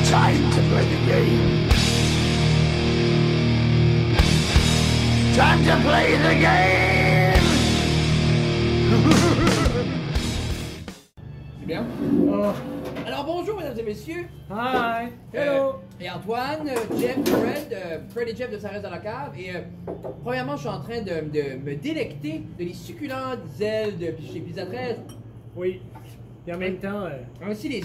Time to play the game. Time to play the game. C'est bien? Alors bonjour mesdames et messieurs. Hi! Hello! Et Antoine, Jeff, Fred et Jeff de Ça reste dans la cave. Et premièrement, je suis en train de me délecter de les succulentes ailes de chez Pizza 13. Oui. Et en même temps, Ainsi les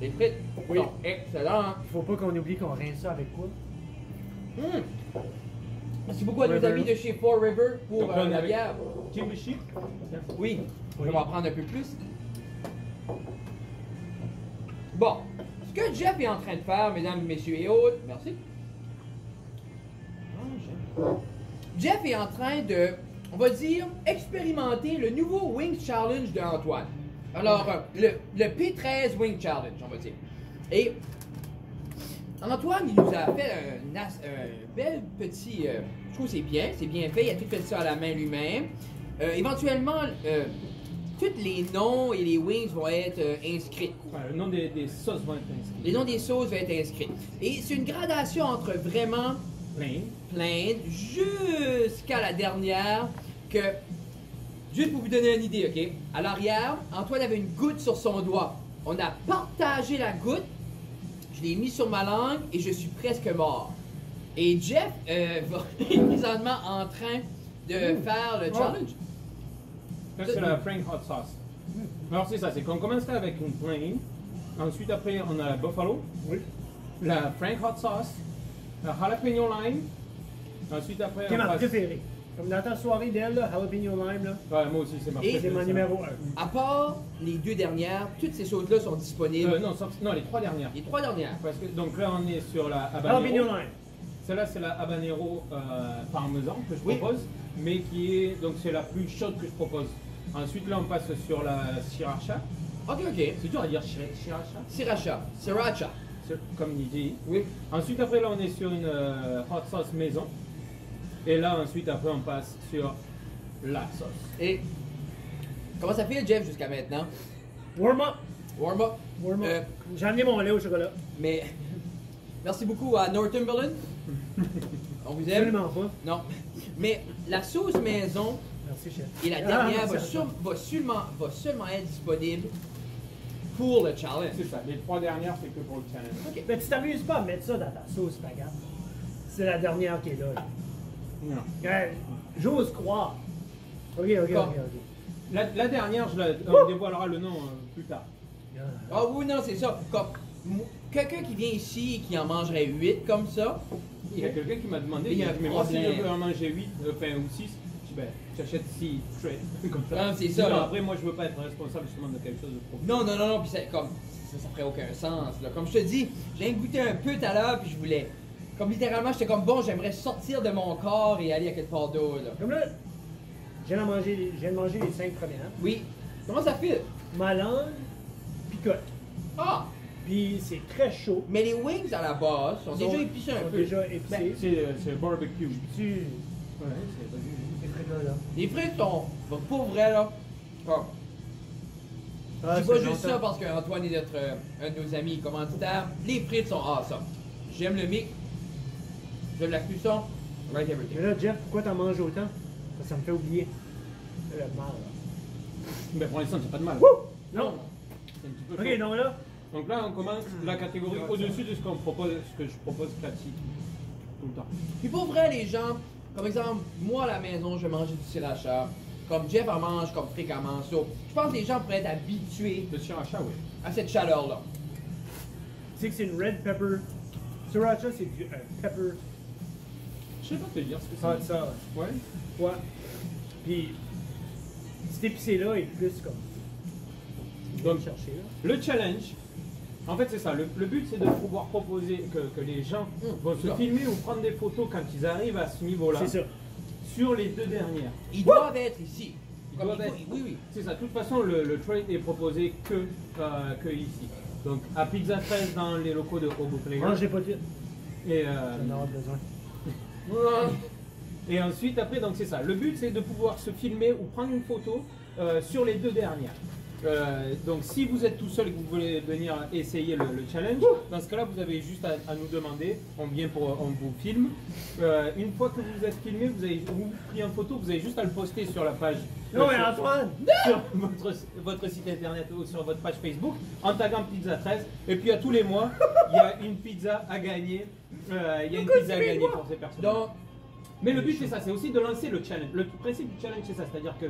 frites Oui. sont excellents. faut pas qu'on oublie qu'on rince ça avec quoi? Merci beaucoup à nos River. amis de chez Four River pour Donc là, on est la avec bière. Jimmy Sheep. Oui, Oui. je vais en prendre un peu plus. Bon, ce que Jeff est en train de faire, mesdames, messieurs et autres, merci. Jeff est en train de, on va dire, expérimenter le nouveau Wings Challenge de Antoine. Alors, le P13 Wing Challenge, on va dire. Et Antoine, il nous a fait un bel petit. Je trouve que c'est bien fait. Il a tout fait ça à la main lui-même. Éventuellement, tous les noms et les wings vont être inscrits. Ouais, le nom des sauces vont être inscrits. Les noms des sauces vont être inscrits. Et c'est une gradation entre vraiment plein jusqu'à la dernière que. Juste pour vous donner une idée, ok? À l'arrière, Antoine avait une goutte sur son doigt. On a partagé la goutte, je l'ai mis sur ma langue et je suis presque mort. Et Jeff est présentement en train de faire le challenge. Ça, c'est la Frank Hot Sauce. Alors, c'est ça, c'est qu'on commencerait avec une plain. Ensuite, après, on a la Buffalo. Oui. La Frank Hot Sauce. La Jalapeno Lime. Ensuite, après, C'est on ma passe. préférée. Comme dans ta soirée d'elle, là, Jalapeno Lime, là, Ouais, moi aussi, c'est ma Et- préférée. c'est mon ça. numéro 1. À part les deux dernières, toutes ces sauces-là sont disponibles. Non, les trois dernières. Les trois dernières. Parce que, donc là, on est sur la Jalapeno Habanero. Lime. Celle-là, c'est la Habanero parmesan que je Oui. propose, mais qui est, donc c'est la plus chaude que je propose. Ensuite, là, on passe sur la Sriracha. Ok. C'est dur à dire Sriracha, Sriracha. comme il dit. Oui. Ensuite, après, là, on est sur une hot sauce maison. Et là, ensuite, après, on passe sur la sauce. Et comment ça fait, Jeff, jusqu'à maintenant? Warm up! Warm up. Warm up. Euh, J'ai amené mon lait au chocolat. Mais merci beaucoup à Northumberland. On vous aime. Absolument pas. Non. Mais la sauce maison Merci, chef. et la dernière merci. va seulement être disponible pour le challenge. C'est ça, les trois dernières, c'est que pour le challenge. Ok. Mais tu t'amuses pas à mettre ça dans ta sauce spaghetti. C'est la dernière qui est là. Non. Ouais, j'ose croire. Ok. La dernière, on dévoilera le nom plus tard. Ah oui, non, c'est ça. Comme quelqu'un qui vient ici et qui en mangerait 8 comme ça. Il y a quelqu'un qui m'a demandé, Il y a un mais moi, si problème. je veux en manger 8, enfin, ou 6, je dis, ben, j'achète 6 trays, comme ça. Ah, c'est ça, Non, là. après, moi, je veux pas être responsable justement de quelque chose de trop. Non, puis c'est comme ça ferait aucun sens. Là. Comme je te dis, j'ai goûté un peu tout à l'heure, puis je voulais. Comme littéralement, j'étais comme bon, j'aimerais sortir de mon corps et aller à quelque part d'autre. là. Comme là, je viens de manger les 5 premières. Oui. Comment ça fait? Ma langue picote. Ah! Puis c'est très chaud. Mais les wings à la base sont déjà épicés un sont peu. déjà épicés. C'est barbecue. Tu... Ouais, c'est Les frites là. Les frites sont pour vrai là. Ah. Ah, Je dis pas c'est juste ça longtemps. parce qu'Antoine est notre, un de nos amis commanditaires. Les frites sont awesome. J'aime le mix. J'aime la cuisson. Right everything. Mais là, Jeff, pourquoi t'en manges autant? Ça me fait oublier. Le mal, là. Mais pour l'instant, c'est pas de mal. Non! C'est un petit peu Ok, chaud. donc là, Donc là, on commence la catégorie au-dessus de ce que je propose classique tout le temps. Puis pour vrai, les gens, comme exemple, moi à la maison, je vais manger du sriracha. Comme Jeff en mange comme fréquemment. So, je pense que les gens pourraient être habitués Le sriracha, oui. à cette chaleur-là. tu sais que c'est une red pepper. Sriracha, c'est du pepper. Je sais pas te dire ce que Ah, c'est. ça, Ouais. ouais. Puis, cet épicé-là est plus comme. Donc, Chercher, là. le challenge, en fait, c'est ça. Le but, c'est de pouvoir proposer que les gens vont se ça. filmer ou prendre des photos quand ils arrivent à ce niveau-là. C'est ça. Sur les deux dernières. Ils doivent être ici. Ils Comme doivent il être- faut- Oui. C'est ça. De toute façon, le trade est proposé que ici. Donc, à Pizza 13 dans les locaux de Hobo Player. Mangez pas tout. Et, J'en aurai besoin. et ensuite, après, donc c'est ça. Le but, c'est de pouvoir se filmer ou prendre une photo sur les deux dernières. Donc si vous êtes tout seul et que vous voulez venir essayer le challenge, dans ce cas-là, vous avez juste à nous demander, on vous filme. Une fois que vous êtes filmé, vous pris en photo, vous avez juste à le poster sur la page. Non, mais Antoine! Sur votre site internet ou sur votre page Facebook en taguant Pizza 13 et puis à tous les mois il y a une pizza à gagner pour ces personnes. Donc, Mais le but c'est ça, c'est aussi de lancer le challenge. Le principe du challenge c'est ça, c'est-à-dire que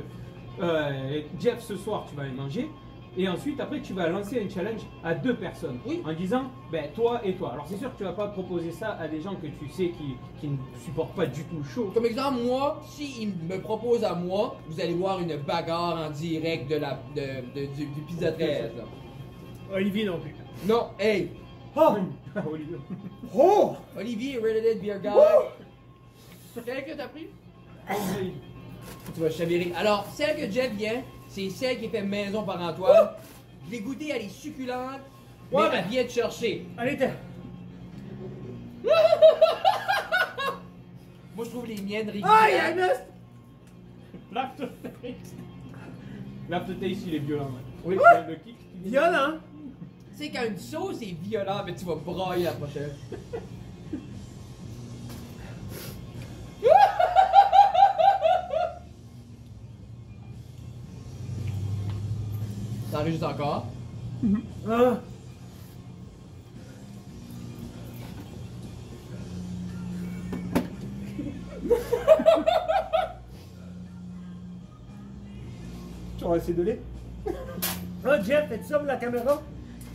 Jeff ce soir tu vas aller manger et ensuite après tu vas lancer un challenge à 2 personnes en disant ben toi et toi. Alors c'est sûr que tu vas pas proposer ça à des gens que tu sais qui ne supportent pas du tout le show. comme exemple, moi, s'il me propose à moi, vous allez voir une bagarre en direct du Pizza 13. Là. Olivier non plus. Non, hey! Oh! Olivier. Oh! Olivier, Redheaded Beer Guy. Quelle que t'as pris? Tu vas chavirer. Alors, celle que Jeff vient, c'est celle qui est faite maison par Antoine. Je l'ai goûtée, elle est succulente, mais Ouais, elle vient de chercher. Allez, t'es. Moi, je trouve les miennes Ah, régulières. Ernest! L'aftertaste. L'aftertaste il est violent. Ouais. Oui. Le kick. Violent! Tu sais, quand une sauce est violente, mais tu vas brailler la prochaine. Ça enregistre encore. Ah! Tu vas essayer de lait? Ah, Jeff, fais-tu ça pour la caméra?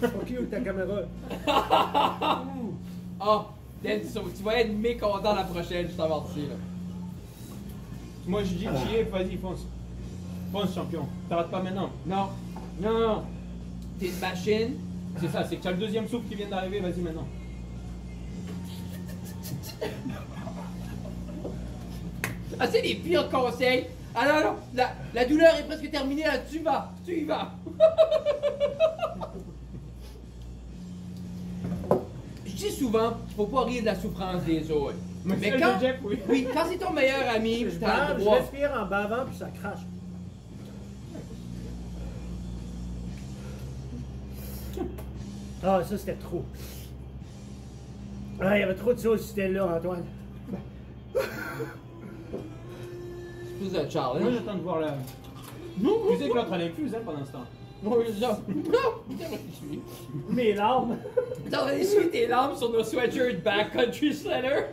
Ok, où ta caméra? Ah, tu vas être mécontent la prochaine, je t'avertis là. Moi je dis chier, vas-y fonce. Fonce champion. T'arrêtes pas maintenant. Non, non, t'es une machine. C'est ça, c'est que tu as le deuxième souffle qui vient d'arriver, vas-y maintenant. Ah, c'est les pires conseils. Ah non, non, la douleur est presque terminée là, tu y vas. Je dis souvent qu'il faut pas rire de la souffrance des autres. Mais celle quand, de Jeff, oui. quand c'est ton meilleur ami, Je tu t'as le bave, je droit. respire en bavant, puis ça crache. Ah, ça c'était trop. Ah, il y avait trop de choses sur c'était là, Antoine. C'est plus un Moi challenge. j'attends de voir la. Tu sais que l'autre elle infuse hein, pendant ce temps. Oui, c'est ça. Putain, moi, je suis. Mes larmes. T'es en train d'essuyer tes larmes sur nos sweatshirts Backcountry Slayer.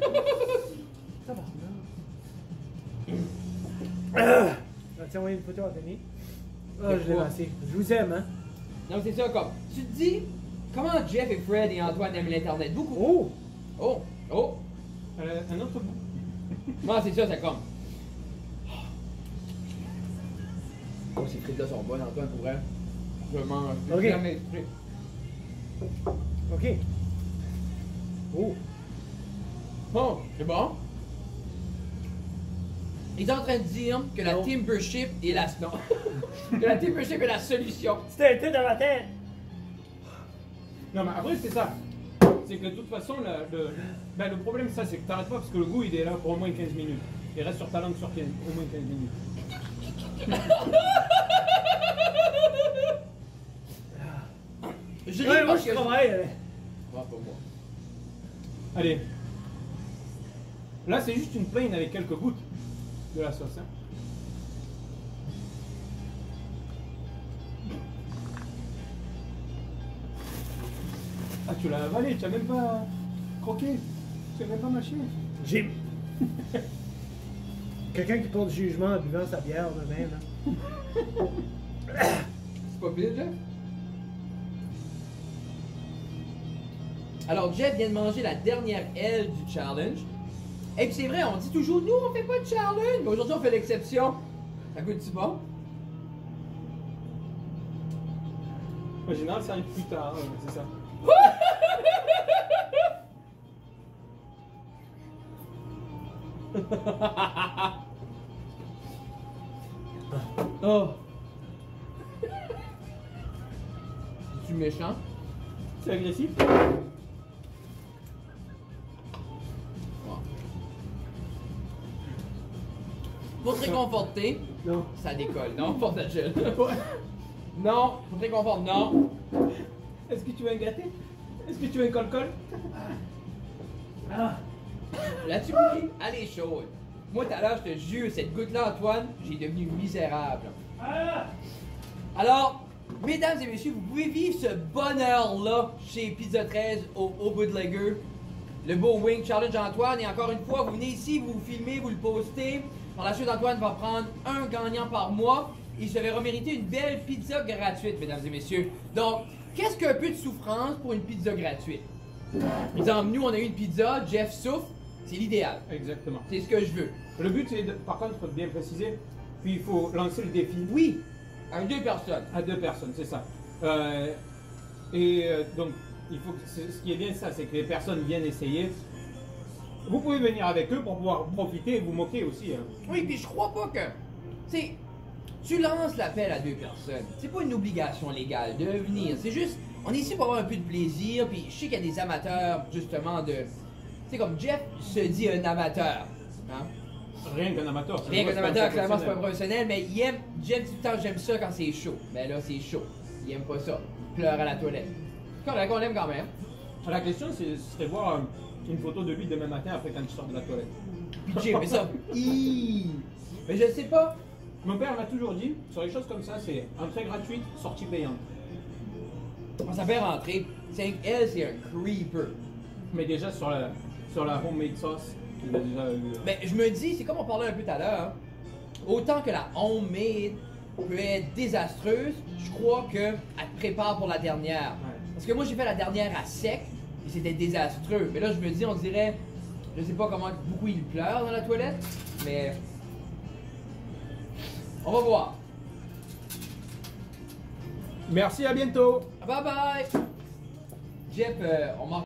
Ah, tiens, envoyé une photo à Denis. Ah, je l'ai quoi? lancé. Je vous aime, hein. Non, c'est ça, comme. Tu te dis, comment Jeff et Fred et Antoine aiment l'Internet? Beaucoup. Oh! Oh, oh. Un autre bout. Non, c'est ça, c'est comme. Oh, ces frites-là sont bonnes, Antoine, pour vrai. Je mange. Ok. Jamais exprès. Ok. Oh! Bon, c'est bon. Il est en train de dire que la Non. Timbership est la. Non. Que la Timbership est la solution. C'était un peu dans la tête! Non mais après c'est ça. C'est que de toute façon le problème ça c'est que t'arrêtes pas parce que le goût il est là pour au moins 15 minutes. Il reste sur ta langue sur 15, au moins 15 minutes. Je ris Ouais, moi parce je que. travaille. Ouais, pas moi. Allez. Là c'est juste une plaine avec quelques gouttes de la sauce. Hein. Ah tu l'as avalé, tu as même pas croqué, tu as même pas mâché. J'ai. Quelqu'un qui porte jugement en buvant sa bière de même, là. C'est pas pire, Jeff? Alors, Jeff vient de manger la dernière aile du challenge. Et puis c'est vrai, on dit toujours, nous, on fait pas de challenge. Mais aujourd'hui, on fait l'exception. Ça goûte-tu bon? En général ça arrive plus tard, c'est ça. Oh! Es-tu méchant? C'est agressif. Pour te réconforter, Non. ça décolle, non? Porte ta gel. Non, faut très confort. Non. Est-ce que tu veux un gâté? Est-ce que tu veux un col-col? Ah. Là-dessus, elle est chaude. Moi, tout à l'heure, je te jure, cette goutte-là, Antoine, j'ai devenu misérable. Ah. Alors, mesdames et messieurs, vous pouvez vivre ce bonheur-là chez Pizza 13 au Bootlegger. Le beau Wing Challenge Antoine. Et encore une fois, vous venez ici, vous filmez, vous le postez. Par la suite, Antoine va prendre un gagnant par mois. Il se verra mériter une belle pizza gratuite, mesdames et messieurs. Donc, qu'est-ce qu'un peu de souffrance pour une pizza gratuite? Exemple, nous, on a eu une pizza, Jeff souffre, c'est l'idéal. Exactement. C'est ce que je veux. Le but, c'est par contre, faut bien préciser, puis il faut lancer le défi. Oui, à 2 personnes. À 2 personnes, c'est ça. Donc, il faut que, ce qui est bien, ça, c'est que les personnes viennent essayer. Vous pouvez venir avec eux pour pouvoir profiter et vous moquer aussi. Hein. Oui, puis je crois pas que. Tu tu lances l'appel à 2 personnes. C'est pas une obligation légale de venir. C'est juste, on est ici pour avoir un peu de plaisir. Puis je sais qu'il y a des amateurs, justement, de. Tu sais, comme Jeff se dit un amateur. Hein? Rien qu'un amateur. Rien qu'un amateur, clairement, c'est pas professionnel, mais il aime. Jeff dit tout le temps, j'aime ça quand c'est chaud. Mais là, c'est chaud. Il aime pas ça. Il pleure à la toilette. Correct, on l'aime quand même. La question, c'est voir une photo de lui demain matin après quand il sort de la toilette. Puis Jim, mais ça. Mais je sais pas. Mon père m'a toujours dit, sur les choses comme ça, c'est entrée gratuite, sortie payante. Ça fait rentrer. Elle, c'est un creeper. Mais déjà sur la homemade sauce, il a déjà eu. Ben, je me dis, c'est comme on parlait un peu tout à l'heure, hein, autant que la homemade peut être désastreuse, je crois qu'elle te prépare pour la dernière. Ouais. Parce que moi, j'ai fait la dernière à sec et c'était désastreux. Mais là, je me dis, on dirait, je sais pas comment beaucoup il pleure dans la toilette, mais on va voir. Merci, à bientôt. Bye bye! Jeff, on mange.